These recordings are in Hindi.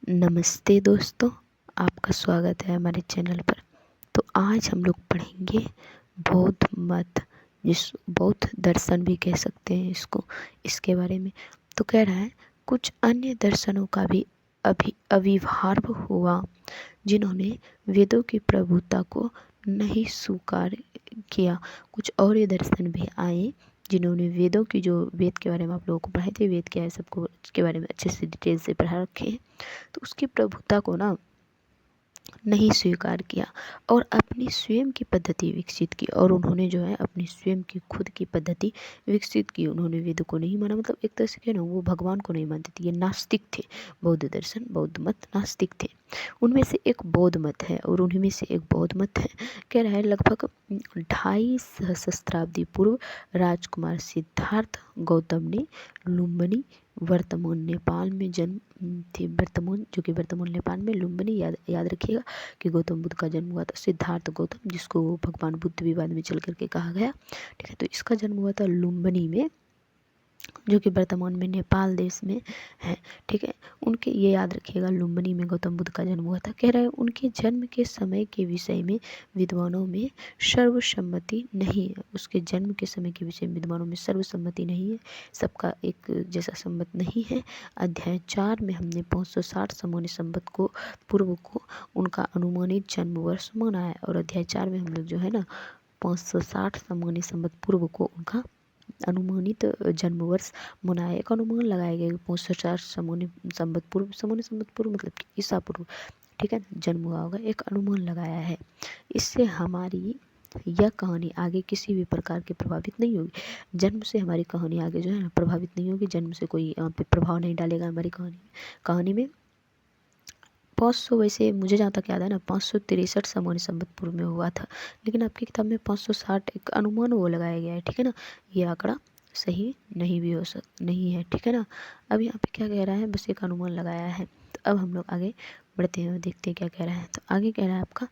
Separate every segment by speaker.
Speaker 1: नमस्ते दोस्तों, आपका स्वागत है हमारे चैनल पर। तो आज हम लोग पढ़ेंगे बौद्ध मत, जिस बौद्ध दर्शन भी कह सकते हैं इसको, इसके बारे में। तो कह रहा है कुछ अन्य दर्शनों का भी आविर्भाव हुआ जिन्होंने वेदों की प्रभुता को नहीं स्वीकार किया। कुछ और ये दर्शन भी आए जिन्होंने वेदों की, जो वेद के बारे में आप लोगों को पढ़ाए थे, वेद क्या है सबको के बारे में अच्छे से डिटेल से पढ़ा रखे हैं, तो उसकी प्रभुता को ना नहीं स्वीकार किया और अपनी स्वयं की पद्धति विकसित की। और उन्होंने जो है अपनी स्वयं की खुद की पद्धति विकसित की। उन्होंने वेद को नहीं माना, मतलब एक तरह से क्या ना, वो भगवान को नहीं मानते थे, ये नास्तिक थे। बौद्ध दर्शन, बौद्ध मत नास्तिक थे। उनमें से एक बौद्ध मत है और उन्हीं में से एक बौद्ध मत है। कह रहा है लगभग 2.5 सहस्त्राब्दी पूर्व राजकुमार सिद्धार्थ गौतम ने लुम्बिनी, वर्तमान नेपाल में जन्म थी। वर्तमान, जो कि वर्तमान नेपाल में लुम्बिनी, याद रखिएगा कि गौतम बुद्ध का जन्म हुआ था। सिद्धार्थ गौतम, जिसको भगवान बुद्ध भी बाद में चल करके कहा गया, ठीक है। तो इसका जन्म हुआ था लुम्बिनी में, जो कि वर्तमान में नेपाल देश में है, ठीक है। उनके, ये याद रखिएगा, लुम्बिनी में गौतम बुद्ध का जन्म हुआ था। कह रहा है उनके जन्म के समय के विषय में विद्वानों में सर्वसम्मति नहीं है। उसके जन्म के समय के विषय में विद्वानों में सर्वसम्मति नहीं है, सबका एक जैसा सम्मत नहीं है। अध्याय 4 में हमने 560 सामान्य संवत को पूर्व को उनका अनुमानित जन्म वर्ष माना है। और अध्याय 4 में हम लोग जो है ना 560 सामान्य संवत पूर्व को उनका अनुमानित जन्म वर्ष मनाया। एक अनुमान लगाया गया 560 सामान्य संवत पूर्व मतलब कि ईसा पूर्व, ठीक है, जन्म हुआ होगा, एक अनुमान लगाया है। इससे हमारी यह कहानी आगे किसी भी प्रकार के प्रभावित नहीं होगी। जन्म से हमारी कहानी आगे जो है ना प्रभावित नहीं होगी। जन्म से कोई यहाँ पे प्रभाव नहीं डालेगा हमारी कहानी में। 500, वैसे मुझे जहाँ तक याद है ना 563 सामान्य संवत पूर्व में हुआ था, लेकिन आपकी किताब में 560 एक अनुमान वो लगाया गया है, ठीक है ना। ये आंकड़ा सही नहीं भी हो नहीं है, ठीक है ना। अब यहाँ पे क्या कह रहा है, बस एक अनुमान लगाया है। तो अब हम लोग आगे बढ़ते हैं, देखते हैं क्या कह रहा है। तो आगे कह रहा है आपका,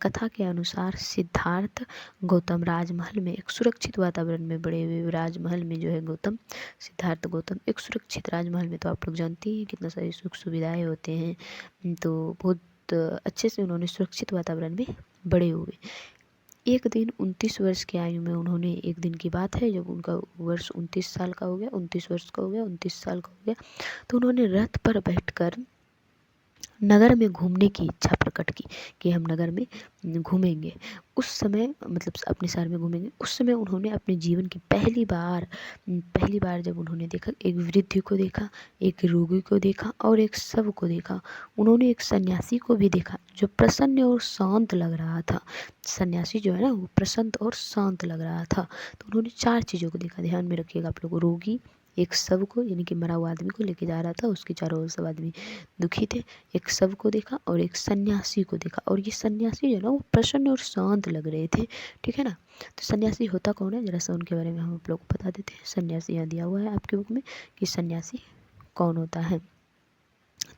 Speaker 1: कथा के अनुसार सिद्धार्थ गौतम राजमहल में एक सुरक्षित वातावरण में बड़े हुए। राजमहल में जो है गौतम, सिद्धार्थ गौतम एक सुरक्षित राजमहल में, तो आप लोग जानते हैं कितना सारी सुख सुविधाएं होते हैं, तो बहुत अच्छे से उन्होंने सुरक्षित वातावरण में बड़े हुए। एक दिन 29 वर्ष की आयु में उन्होंने, एक दिन की बात है जब उनका वर्ष 29 साल का हो गया, 29 वर्ष का हो गया, 29 साल का हो गया, तो उन्होंने रथ पर बैठकर नगर में घूमने की इच्छा प्रकट की कि हम नगर में घूमेंगे। उस समय, मतलब अपने शहर में घूमेंगे। उस समय उन्होंने अपने जीवन की पहली बार जब उन्होंने देखा, एक वृद्ध को देखा, एक रोगी को देखा और एक शव को देखा। उन्होंने एक सन्यासी को भी देखा जो प्रसन्न और शांत लग रहा था। सन्यासी जो है ना वो प्रसन्न और शांत लग रहा था। तो उन्होंने 4 चीज़ों को देखा, ध्यान में रखिएगा आप लोग। रोगी, एक शव को, यानी कि मरा हुआ आदमी को लेके जा रहा था, उसके चारों ओर सब आदमी दुखी थे। एक शव को देखा और एक सन्यासी को देखा। और ये सन्यासी जो ना वो प्रसन्न और शांत लग रहे थे, ठीक है ना। तो सन्यासी होता कौन है, जरा सा उनके बारे में हम आप लोग को बता देते हैं। सन्यासी यहाँ दिया हुआ है आपके बुक में कि सन्यासी कौन होता है।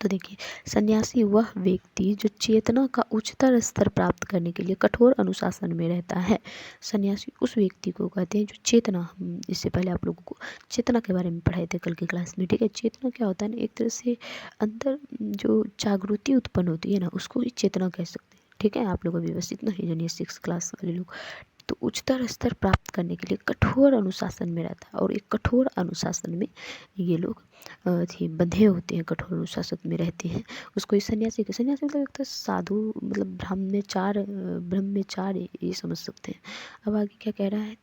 Speaker 1: तो देखिए, सन्यासी वह व्यक्ति जो चेतना का उच्चतर स्तर प्राप्त करने के लिए कठोर अनुशासन में रहता है। सन्यासी उस व्यक्ति को कहते हैं जो चेतना, इससे पहले आप लोगों को चेतना के बारे में पढ़ाए थे कल की क्लास में, ठीक है। चेतना क्या होता है ना, एक तरह से अंदर जो जागृति उत्पन्न होती है ना, उसको ही चेतना कह सकते हैं, ठीक है। आप लोग अभी बस इतना ही जानिए, 6 क्लास वाले लोग। तो उच्चतर स्तर प्राप्त करने के लिए कठोर अनुशासन में रहता है। और एक कठोर अनुशासन में ये लोग बंधे होते हैं, कठोर अनुशासन में रहते हैं। उसको इस सन्यासी मतलब एक तो साधु, मतलब ब्रह्मचार ये समझ सकते हैं। अब आगे क्या कह रहा है,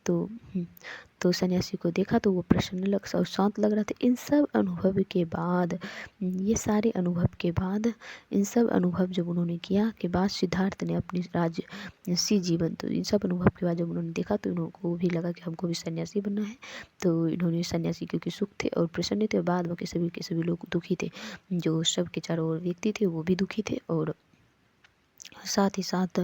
Speaker 1: तो सन्यासी को देखा तो वो प्रसन्न और शांत लग रहा था। इन सब अनुभव के बाद, ये सारे अनुभव के बाद, इन सब अनुभव जब उन्होंने किया के बाद सिद्धार्थ ने अपनी राजसी जीवन, तो इन सब अनुभव के बाद जब उन्होंने देखा तो उनको भी लगा कि हमको भी सन्यासी बनना है। तो इन्होंने सन्यासी, क्योंकि सुख थे और प्रसन्न थे, बाद बाकी सभी के सभी लोग दुखी थे। जो सबके चारों ओर व्यक्ति थे वो भी दुखी थे, और साथ ही साथ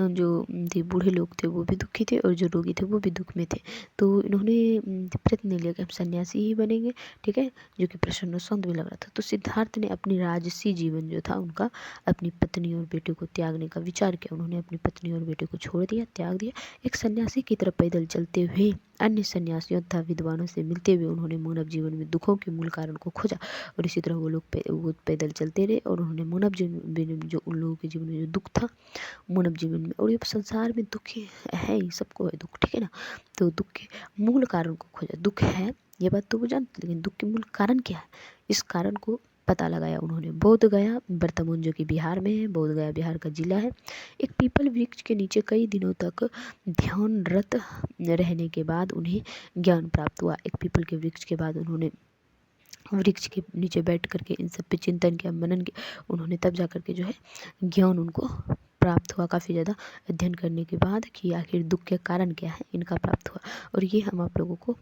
Speaker 1: जो थे बूढ़े लोग थे वो भी दुखी थे, और जो रोगी थे वो भी दुख में थे। तो इन्होंने प्रयत्न लिया कि हम सन्यासी ही बनेंगे, ठीक है, जो कि प्रसन्न और शांत भी लग रहा था। तो सिद्धार्थ ने अपनी राजसी जीवन जो था उनका, अपनी पत्नी और बेटे को त्यागने का विचार किया। उन्होंने अपनी पत्नी और बेटे को छोड़ दिया, त्याग दिया। एक सन्यासी की तरफ पैदल चलते हुए अन्य सन्यासियों तथा विद्वानों से मिलते हुए उन्होंने मानव जीवन में दुखों के मूल कारण को खोजा। और इसी तरह वो पैदल चलते रहे और उन्होंने मानव जीवन में जो उन लोगों के जीवन में जो दुख था मानव जीवन में, और ये संसार में दुख है ही, सबको है दुख, ठीक है ना। तो दुख के मूल कारण को खोजा। दुख है ये बात तो वो जानते, लेकिन दुख के मूल कारण क्या है, इस कारण को पता लगाया उन्होंने। बोध गया वर्तमान जो कि बिहार में है, बोध गया बिहार का जिला है। एक पीपल वृक्ष के नीचे कई दिनों तक ध्यानरत रहने के बाद उन्हें ज्ञान प्राप्त हुआ। एक पीपल के वृक्ष के बाद उन्होंने वृक्ष के नीचे बैठ करके इन सब पे चिंतन किया, मनन किया, उन्होंने तब जा करके जो है ज्ञान उनको प्राप्त हुआ। काफ़ी ज़्यादा अध्ययन करने के बाद कि आखिर दुख के कारण क्या है, इनका प्राप्त हुआ। और ये हम आप लोगों को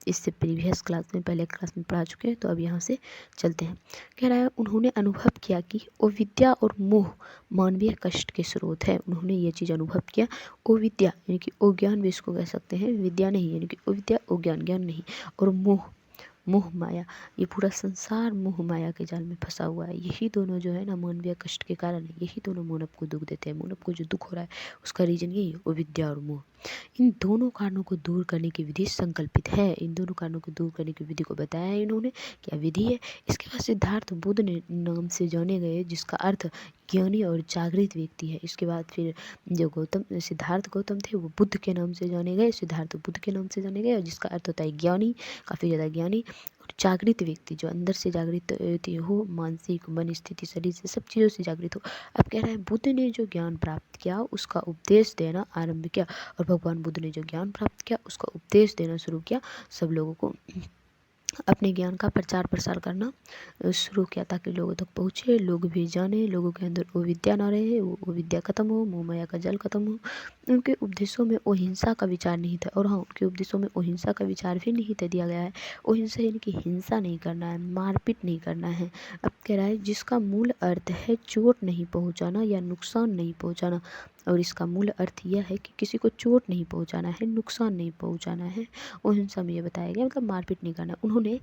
Speaker 1: इससे प्रीवियस क्लास में, पहले क्लास में पढ़ा चुके हैं। तो अब यहाँ से चलते हैं। कह रहा है उन्होंने अनुभव किया कि अविद्या और मोह मानवीय कष्ट के स्रोत है। उन्होंने ये चीज़ अनुभव किया। अविद्या यानी कि अज्ञान भी इसको कह सकते हैं, विद्या नहीं, यानी कि अविद्या अज्ञान, ज्ञान नहीं, और मोह माया, ये पूरा संसार मोह माया के जाल में फंसा हुआ है। यही दोनों जो है ना मानवीय कष्ट के कारण है। यही दोनों मानव को दुख देते हैं। मानव को जो दुख हो रहा है उसका रीजन यही है, अविद्या और मोह। इन दोनों कारणों को दूर करने की विधि संकल्पित है। इन दोनों कारणों को दूर करने की विधि को बताया है इन्होंने, क्या विधि है। इसके बाद सिद्धार्थ बुद्ध ने नाम से जाने गए, जिसका अर्थ ज्ञानी और जागृत व्यक्ति है। इसके बाद फिर जो सिद्धार्थ गौतम थे वो बुद्ध के नाम से जाने गए, सिद्धार्थ बुद्ध के नाम से जाने गए, और जिसका अर्थ होता है ज्ञानी, काफ़ी ज़्यादा ज्ञानी और जागृत व्यक्ति, जो अंदर से जागृत हो, मानसिक, मन स्थिति, शरीर से सब चीज़ों से जागृत हो। अब कह रहा है बुद्ध ने जो ज्ञान प्राप्त किया उसका उपदेश देना आरंभ किया, और भगवान बुद्ध ने जो ज्ञान प्राप्त किया उसका उपदेश देना शुरू किया। सब लोगों को अपने ज्ञान का प्रचार प्रसार करना शुरू किया, ताकि लोगों तक पहुँचे, लोग भी जाने, लोगों के अंदर वो विद्या ना रहे, वो विद्या खत्म हो, मोह माया का जल खत्म हो। उनके उपदेशों में अहिंसा का विचार नहीं था, और हाँ उनके उपदेशों में अहिंसा का विचार भी नहीं था दिया गया है। अहिंसा यानी कि हिंसा नहीं करना है, मारपीट नहीं करना है। अब कह रहा है जिसका मूल अर्थ है चोट नहीं पहुँचाना या नुकसान नहीं पहुँचाना, और इसका मूल अर्थ यह है कि किसी को चोट नहीं पहुँचाना है, नुकसान नहीं पहुँचाना है। अहिंसा में ये बताया गया, मतलब मारपीट नहीं करना। उन्होंने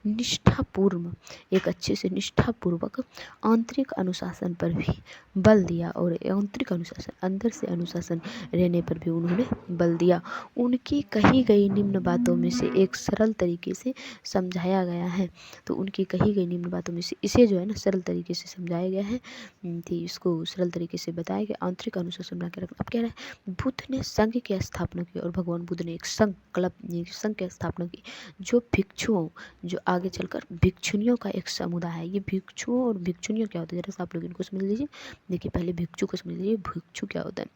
Speaker 1: निष्ठापूर्ण, एक अच्छे से निष्ठापूर्वक आंतरिक अनुशासन पर भी बल दिया, और आंतरिक अनुशासन, अंदर से अनुशासन रहने पर भी उन्होंने बल दिया। उनकी कही गई निम्न बातों में से एक सरल तरीके से समझाया गया है। तो उनकी कही गई निम्न बातों में से इसे जो है ना सरल तरीके से समझाया गया है, थी इसको सरल तरीके से बताया गया, आंतरिक अनुशासन बना के रखना। अब कह रहा है बुद्ध ने संघ की स्थापना की, और भगवान बुद्ध ने एक संघ की स्थापना की, जो भिक्षुओं, जो आगे चलकर भिक्षुनियों का एक समुदाय है। ये भिक्षुओं और भिक्षुनियों क्या होता है, जरा सा आप लोग इनको समझ लीजिए। देखिए पहले भिक्षु को समझ लीजिए, भिक्षु क्या होता है।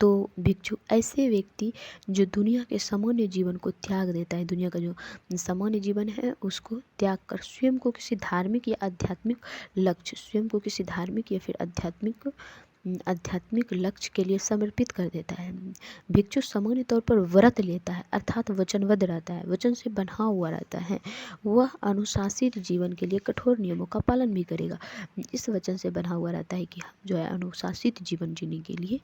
Speaker 1: तो भिक्षु ऐसे व्यक्ति जो दुनिया के सामान्य जीवन को त्याग देता है, दुनिया का जो सामान्य जीवन है उसको त्याग कर स्वयं को किसी धार्मिक या आध्यात्मिक लक्ष्य, स्वयं को किसी धार्मिक या फिर आध्यात्मिक लक्ष्य के लिए समर्पित कर देता है। भिक्षु सामान्य तौर पर व्रत लेता है, अर्थात वचनबद्ध रहता है, वचन से बंधा हुआ रहता है। वह अनुशासित जीवन के लिए कठोर नियमों का पालन भी करेगा। इस वचन से बंधा हुआ रहता है कि हम जो है अनुशासित जीवन जीने के लिए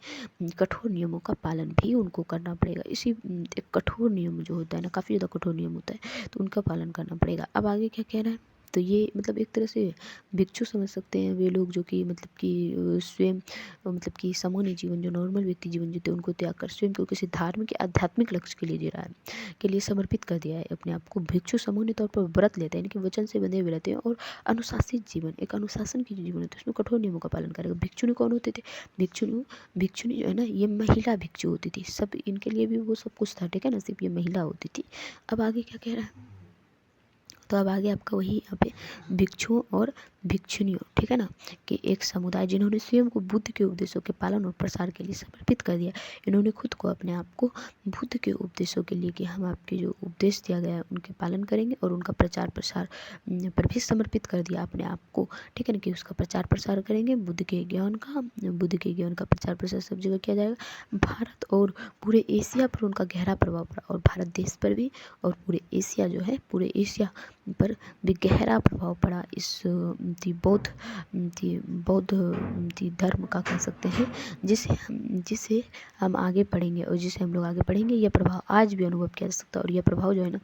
Speaker 1: कठोर नियमों का पालन भी उनको करना पड़ेगा। इसी एक कठोर नियम जो होता है ना, काफ़ी ज़्यादा कठोर नियम होता है, तो उनका पालन करना पड़ेगा। अब आगे क्या कह रहा है, तो ये मतलब एक तरह से भिक्षु समझ सकते हैं वे लोग जो कि मतलब कि स्वयं मतलब कि सामान्य जीवन, जो नॉर्मल व्यक्ति जीवन जीते उनको त्याग कर स्वयं को किसी धार्मिक या आध्यात्मिक लक्ष्य के लिए जी रहा है, के लिए समर्पित कर दिया है अपने आप को। भिक्षु सामान्य तौर पर व्रत लेते हैं, यानी कि वचन से बंधे हुए रहते हैं, और अनुशासित जीवन, एक अनुशासन की जीवन होता है, उसमें कठोर नियमों का पालन करेगा। भिक्षुनी कौन होते थे, भिक्षुनी जो है ना ये महिला भिक्षु होती थी। सब इनके लिए भी वो सब कुछ था, ठीक है ना, सिर्फ ये महिला होती थी। अब आगे क्या कह रहा है, तो अब आगे आपका वही यहाँ पे भिक्षुओं और भिक्षुनियों, ठीक है ना, कि एक समुदाय जिन्होंने स्वयं को बुद्ध के उपदेशों के पालन और प्रसार के लिए समर्पित कर दिया। इन्होंने खुद को, अपने आप को बुद्ध के उपदेशों के लिए, कि हम आपके जो उपदेश दिया गया है उनके पालन करेंगे, और उनका प्रचार प्रसार पर भी समर्पित कर दिया अपने आप को, ठीक है ना, कि उसका प्रचार प्रसार करेंगे। बुद्ध के ज्ञान का प्रचार प्रसार सब जगह किया जाएगा। भारत और पूरे एशिया पर उनका गहरा प्रभाव पड़ा, और भारत देश पर भी, और पूरे एशिया जो है, पूरे एशिया पर भी गहरा प्रभाव पड़ा इस बौद्ध धर्म का कह सकते हैं, जिसे हम आगे पढ़ेंगे और जिसे हम लोग आगे पढ़ेंगे। यह प्रभाव आज भी अनुभव किया जा सकता है, और यह प्रभाव जो है ना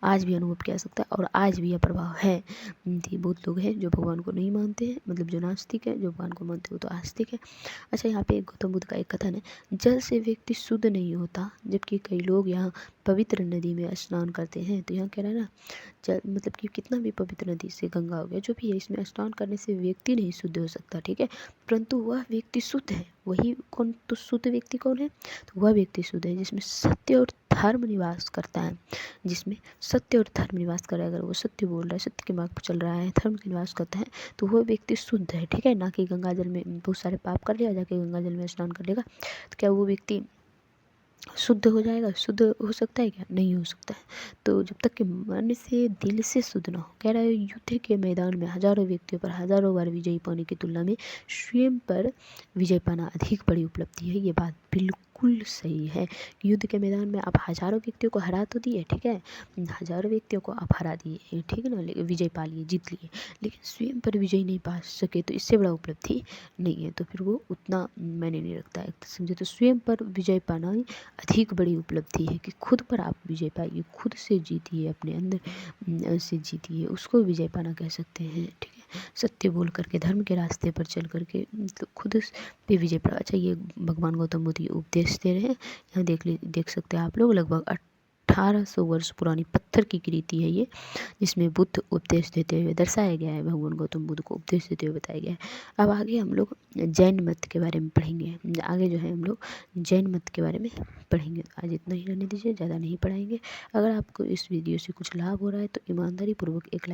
Speaker 1: आज भी अनुभव किया जा सकता है, और आज भी यह प्रभाव है। बहुत लोग हैं जो भगवान को नहीं मानते हैं, मतलब जो नास्तिक है, जो भगवान को मानते हैं वो तो आस्तिक है। अच्छा, यहाँ पे एक गौतम बुद्ध का एक कथन है, जल से व्यक्ति शुद्ध नहीं होता, जबकि कई लोग यहाँ पवित्र नदी में स्नान करते हैं। तो यहाँ कह रहा है ना, मतलब कि कितना भी पवित्र नदी से गंगा हो गया जो भी है, इसमें स्नान करने से व्यक्ति नहीं शुद्ध हो सकता, ठीक है, परंतु वह व्यक्ति शुद्ध है। वही कौन, तो शुद्ध व्यक्ति कौन है, तो वह व्यक्ति शुद्ध है जिसमें सत्य और धर्म निवास करता है, जिसमें सत्य और धर्म निवास करे। अगर वो सत्य बोल रहा है, सत्य के मार्ग पर चल रहा है, धर्म के निवास करता है, तो वह व्यक्ति शुद्ध है, ठीक है। ना कि गंगा जल में बहुत सारे पाप कर लिया, जाके गंगा जल में स्नान कर लेगा तो क्या वो व्यक्ति शुद्ध हो जाएगा? शुद्ध हो सकता है क्या? नहीं हो सकता है। तो जब तक कि मन से, दिल से शुद्ध ना हो, कह रहा है युद्ध के मैदान में हजारों व्यक्तियों पर हजारों बार विजयी पाने की तुलना में स्वयं पर विजय पाना अधिक बड़ी उपलब्धि है। ये बात बिल्कुल सही है। युद्ध के मैदान में आप हजारों व्यक्तियों को हरा तो दिए, ठीक है, हजारों व्यक्तियों को आप हरा दिए, ठीक है ना, विजय पा लिए, जीत लिए, लेकिन स्वयं पर विजय नहीं पा सके तो इससे बड़ा उपलब्धि नहीं है। तो फिर वो उतना मैंने नहीं रखता है, समझे। तो स्वयं पर विजय पाना अधिक बड़ी उपलब्धि है कि खुद पर आप विजय पाइए, खुद से जीतिए, अपने अंदर से जीतिए, उसको विजय पाना कह सकते हैं, ठीक है। सत्य बोल करके, धर्म के रास्ते पर चल करके तो खुद पे विजय पाना चाहिए। भगवान गौतम बुद्ध ये उपदेश दे रहे हैं। यहाँ देख सकते हैं आप लोग, लगभग 1800 वर्ष पुरानी पत्थर की कृति है ये, जिसमें बुद्ध उपदेश देते हुए दर्शाया गया है, भगवान गौतम बुद्ध को उपदेश देते हुए बताया गया है। अब आगे हम लोग जैन मत के बारे में पढ़ेंगे। आगे जो है हम लोग जैन मत के बारे में पढ़ेंगे। आज इतना ही रहने दीजिए, ज़्यादा नहीं पढ़ाएंगे। अगर आपको इस वीडियो से कुछ लाभ हो रहा है तो ईमानदारी पूर्वक एक